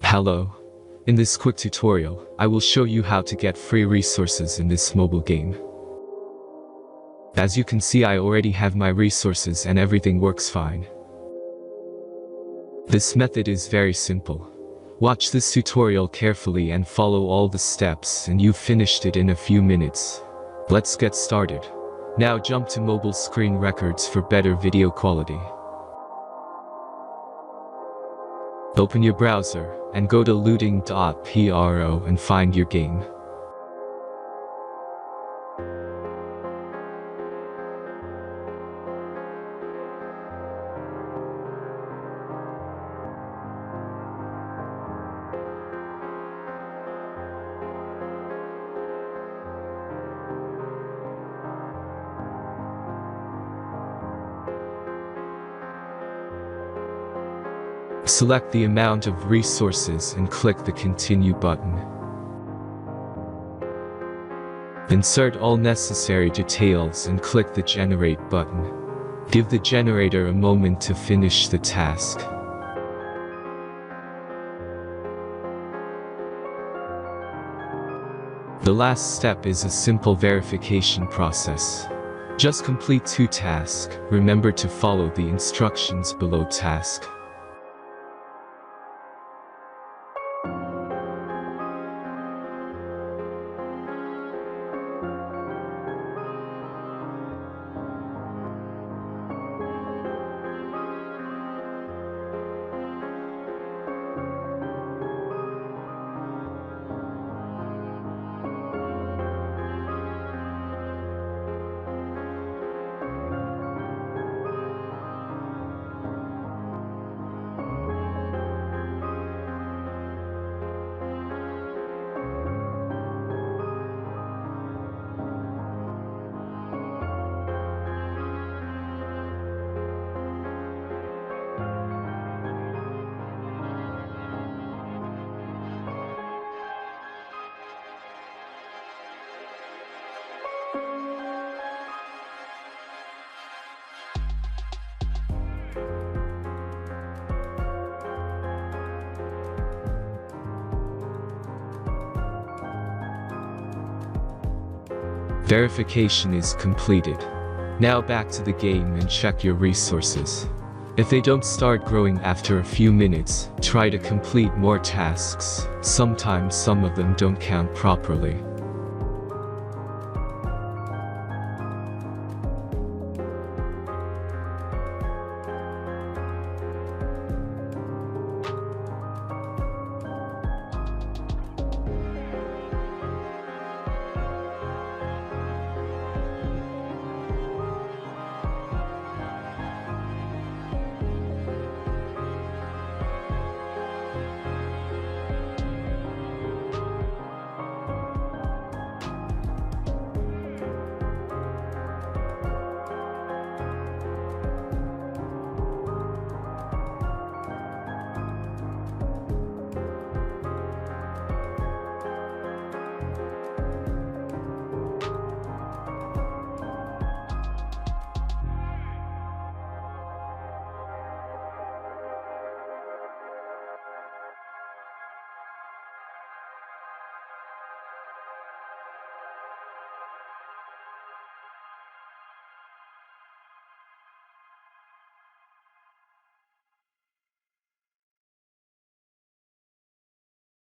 Hello. In this quick tutorial, I will show you how to get free resources in this mobile game. As you can see, I already have my resources and everything works fine. This method is very simple. Watch this tutorial carefully and follow all the steps and you've finished it in a few minutes. Let's get started. Now jump to mobile screen records for better video quality. Open your browser and go to looting.pro and find your game. Select the amount of resources and click the Continue button. Insert all necessary details and click the Generate button. Give the generator a moment to finish the task. The last step is a simple verification process. Just complete 2 tasks. Remember to follow the instructions below task. Verification is completed. Now back to the game and check your resources. If they don't start growing after a few minutes, try to complete more tasks. Sometimes some of them don't count properly.